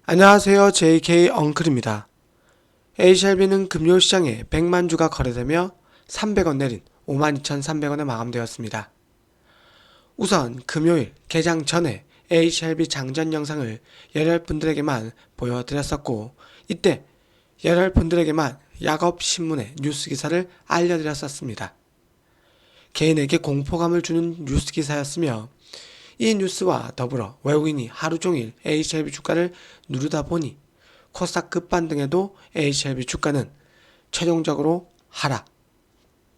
안녕하세요. JK 엉클입니다. A쉘비는 금요일 시장에 100만 주가 거래되며 300원 내린 52,300원에 마감되었습니다. 우선 금요일 개장 전에 A쉘비 장전 영상을 열혈 분들에게만 보여드렸었고, 이때 열혈 분들에게만 약업신문의 뉴스 기사를 알려드렸었습니다. 개인에게 공포감을 주는 뉴스 기사였으며, 이 뉴스와 더불어 외국인이 하루 종일 A쉘비 주가를 누르다 보니 코스닥 급반등에도 A쉘비 주가는 최종적으로 하락,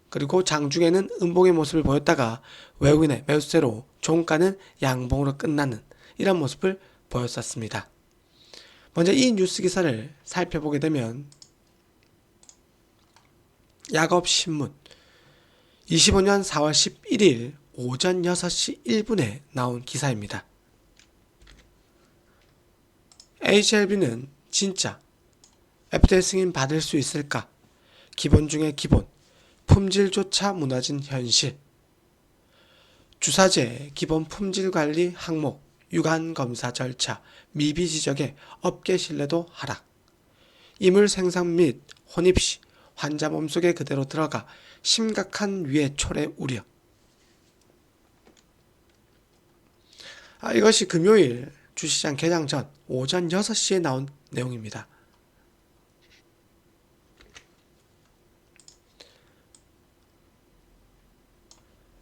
그리고 장중에는 음봉의 모습을 보였다가 외국인의 매수세로 종가는 양봉으로 끝나는 이런 모습을 보였었습니다. 먼저 이 뉴스 기사를 살펴보게 되면 약업신문 25년 4월 11일 오전 6시 1분에 나온 기사입니다. A쉘비는 진짜 FDA 승인 받을 수 있을까? 기본 중에 기본, 품질조차 무너진 현실. 주사제 기본 품질 관리 항목, 유관 검사 절차, 미비 지적에 업계 신뢰도 하락. 이물 생산 및 혼입 시 환자 몸속에 그대로 들어가 심각한 위해 초래 우려. 이것이 금요일 주시장 개장 전 오전 6시에 나온 내용입니다.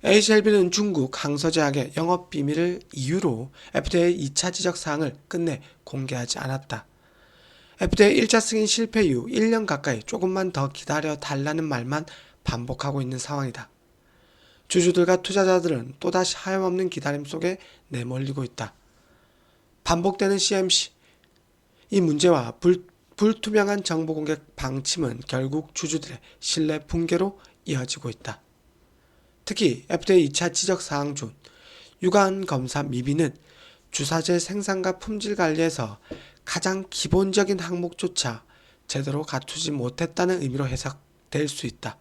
A쉘비는 중국 항서제약의 영업비밀을 이유로 FDA 2차 지적사항을 끝내 공개하지 않았다. FDA 1차 승인 실패 이후 1년 가까이 조금만 더 기다려 달라는 말만 반복하고 있는 상황이다. 주주들과 투자자들은 또다시 하염없는 기다림 속에 내몰리고 있다. 반복되는 CMC, 이 문제와 불투명한 정보 공개 방침은 결국 주주들의 신뢰 붕괴로 이어지고 있다. 특히 FDA 2차 지적사항 중 유관검사 미비는 주사제 생산과 품질 관리에서 가장 기본적인 항목조차 제대로 갖추지 못했다는 의미로 해석될 수 있다.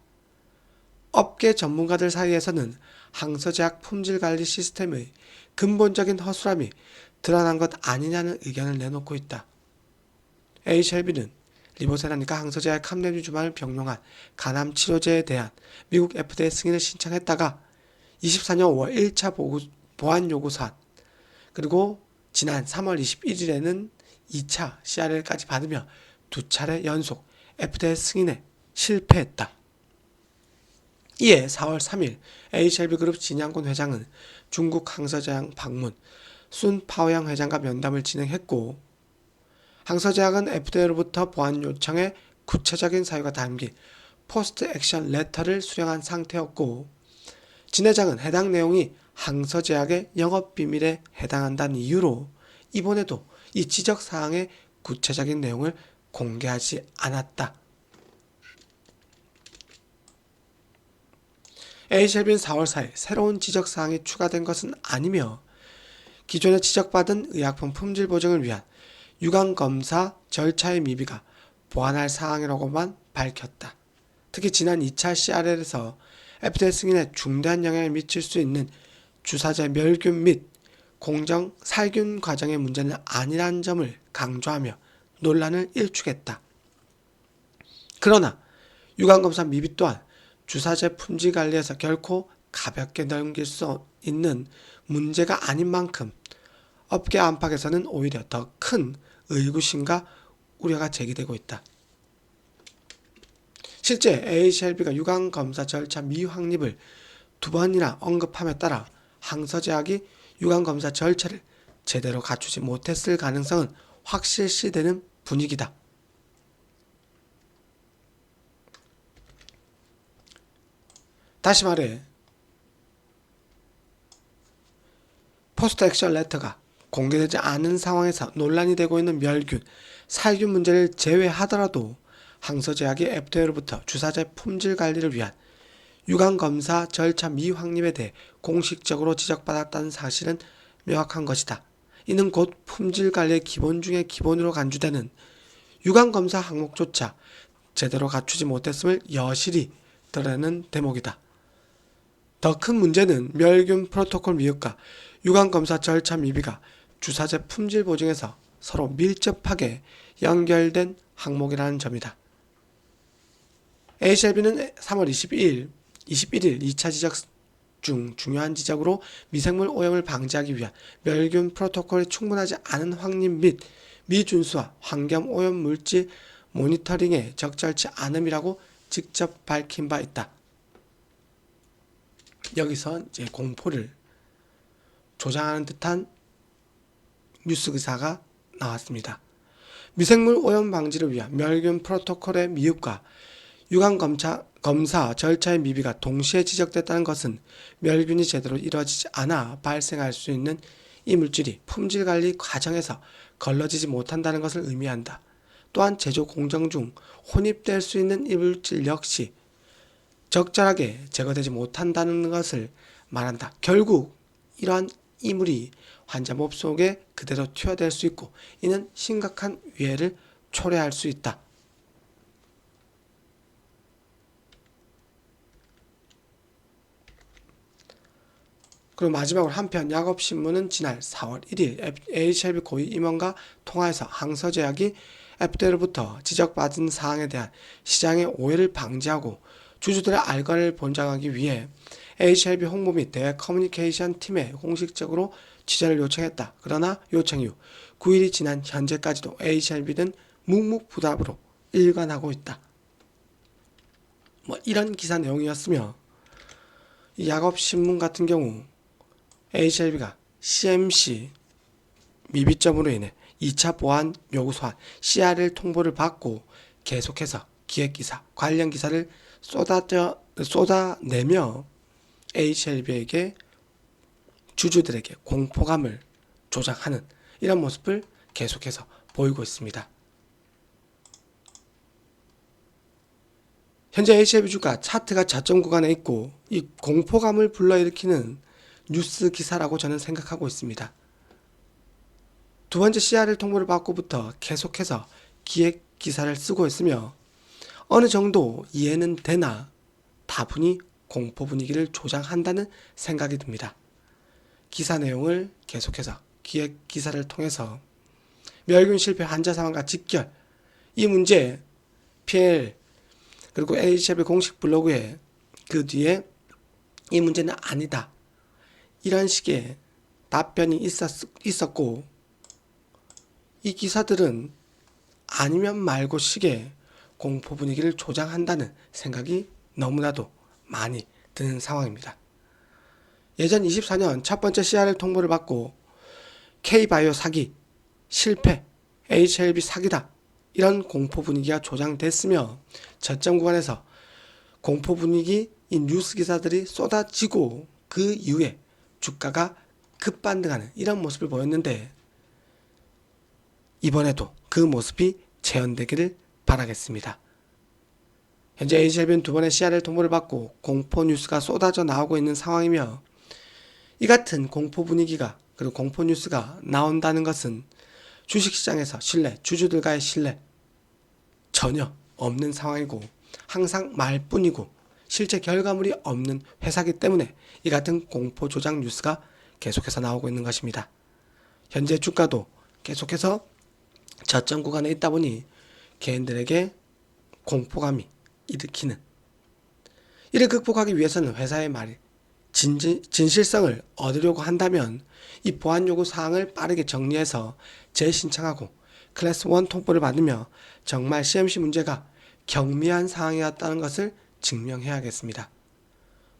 업계 전문가들 사이에서는 항서제약 품질관리 시스템의 근본적인 허술함이 드러난 것 아니냐는 의견을 내놓고 있다. A쉘비는 리보세라니까 항서제약 함유류 주만을 병용한 간암 치료제에 대한 미국 FDA 승인을 신청했다가 24년 5월 1차 보안 요구 사안, 그리고 지난 3월 21일에는 2차 CRL까지 받으며 두 차례 연속 FDA 승인에 실패했다. 이에 4월 3일 A쉘비그룹 진양군 회장은 중국 항서제약 방문, 순 파오양 회장과 면담을 진행했고, 항서제약은 FDA로부터 보안 요청의 구체적인 사유가 담긴 포스트 액션 레터를 수령한 상태였고, 진 회장은 해당 내용이 항서제약의 영업비밀에 해당한다는 이유로 이번에도 이 지적사항의 구체적인 내용을 공개하지 않았다. A쉘비는 4월 4일 새로운 지적사항이 추가된 것은 아니며, 기존에 지적받은 의약품 품질 보증을 위한 유관검사 절차의 미비가 보완할 사항이라고만 밝혔다. 특히 지난 2차 CRL에서 FDA 승인에 중대한 영향을 미칠 수 있는 주사제 멸균 및 공정 살균 과정의 문제는 아니라는 점을 강조하며 논란을 일축했다. 그러나 유관검사 미비 또한 주사제 품질 관리에서 결코 가볍게 넘길 수 있는 문제가 아닌 만큼 업계 안팎에서는 오히려 더 큰 의구심과 우려가 제기되고 있다. 실제 A쉘비가 유관검사 절차 미확립을 2번이나 언급함에 따라 항서제약이 유관검사 절차를 제대로 갖추지 못했을 가능성은 확실시되는 분위기다. 다시 말해, 포스트 액션 레터가 공개되지 않은 상황에서 논란이 되고 있는 멸균, 살균 문제를 제외하더라도 항서제약이 FDA로부터 주사제 품질 관리를 위한 유관검사 절차 미확립에 대해 공식적으로 지적받았다는 사실은 명확한 것이다. 이는 곧 품질 관리의 기본 중에 기본으로 간주되는 유관검사 항목조차 제대로 갖추지 못했음을 여실히 드러내는 대목이다. 더 큰 문제는 멸균 프로토콜 미흡과 유관검사 절차 미비가 주사제 품질 보증에서 서로 밀접하게 연결된 항목이라는 점이다. HLB는 3월 21일 2차 지적 중 중요한 지적으로 미생물 오염을 방지하기 위한 멸균 프로토콜이 충분하지 않은 확립 및 미준수와 환경 오염 물질 모니터링에 적절치 않음이라고 직접 밝힌 바 있다. 여기서 이제 공포를 조장하는 듯한 뉴스 기사가 나왔습니다. 미생물 오염 방지를 위한 멸균 프로토콜의 미흡과 유관 검사 절차의 미비가 동시에 지적됐다는 것은 멸균이 제대로 이루어지지 않아 발생할 수 있는 이 물질이 품질 관리 과정에서 걸러지지 못한다는 것을 의미한다. 또한 제조 공정 중 혼입될 수 있는 이 물질 역시 적절하게 제거되지 못한다는 것을 말한다. 결국 이러한 이물이 환자 몸속에 그대로 투여될 수 있고 이는 심각한 위해를 초래할 수 있다. 그리고 마지막으로 한편 약업신문은 지난 4월 1일 HLB 고위 임원과 통화해서 항서제약이 FDA로부터 지적받은 사항에 대한 시장의 오해를 방지하고 주주들의 알권을 보장하기 위해 HLB 홍보 및 대외 커뮤니케이션 팀에 공식적으로 취재를 요청했다. 그러나 요청 이후 9일이 지난 현재까지도 HLB는 묵묵부답으로 일관하고 있다. 이런 기사 내용이었으며 이 약업신문 같은 경우 HLB가 CMC 미비점으로 인해 2차 보안 요구 소환 CRL 통보를 받고 계속해서 기획기사, 관련 기사를 쏟아내며 HLB에게 주주들에게 공포감을 조장하는 이런 모습을 계속해서 보이고 있습니다. 현재 HLB 주가 차트가 저점 구간에 있고 이 공포감을 불러일으키는 뉴스 기사라고 저는 생각하고 있습니다. 두 번째 CRL 통보를 받고부터 계속해서 기획 기사를 쓰고 있으며 어느 정도 이해는 되나 다분히 공포 분위기를 조장한다는 생각이 듭니다. 기사 내용을 계속해서 기획 기사를 통해서 멸균 실패 환자 사망과 직결 이 문제 PL 그리고 HLB 공식 블로그에 그 뒤에 이 문제는 아니다. 이런 식의 답변이 있었고 이 기사들은 아니면 말고 식의 공포 분위기를 조장한다는 생각이 너무나도 많이 드는 상황입니다. 예전 24년 첫 번째 CRL 통보를 받고 K바이오 사기, 실패, HLB 사기다 이런 공포 분위기가 조장됐으며 저점 구간에서 공포 분위기 이 뉴스 기사들이 쏟아지고 그 이후에 주가가 급반등하는 이런 모습을 보였는데 이번에도 그 모습이 재현되기를 바라겠습니다. 현재 HLB는 두 번의 CRL 통보를 받고 공포 뉴스가 쏟아져 나오고 있는 상황이며 이 같은 공포 분위기가 그리고 공포 뉴스가 나온다는 것은 주식시장에서 신뢰, 주주들과의 신뢰 전혀 없는 상황이고 항상 말뿐이고 실제 결과물이 없는 회사이기 때문에 이 같은 공포 조작 뉴스가 계속해서 나오고 있는 것입니다. 현재 주가도 계속해서 저점 구간에 있다 보니 개인들에게 공포감이 일으키는 이를 극복하기 위해서는 회사의 말이 진실성을 얻으려고 한다면 이 보안 요구 사항을 빠르게 정리해서 재신청하고 클래스 1 통보를 받으며 정말 CMC 문제가 경미한 상황이었다는 것을 증명해야겠습니다.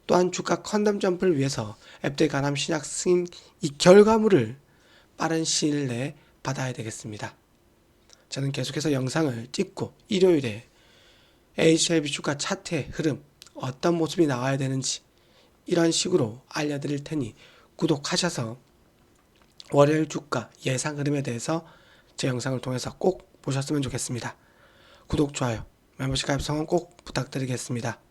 또한 주가 퀀덤 점프를 위해서 FDA 간암 신약 승인 이 결과물을 빠른 시일 내에 받아야 되겠습니다. 저는 계속해서 영상을 찍고 일요일에 HLB 주가 차트의 흐름 어떤 모습이 나와야 되는지 이런 식으로 알려드릴 테니 구독하셔서 월요일 주가 예상 흐름에 대해서 제 영상을 통해서 꼭 보셨으면 좋겠습니다. 구독, 좋아요, 멤버십 가입 성원 꼭 부탁드리겠습니다.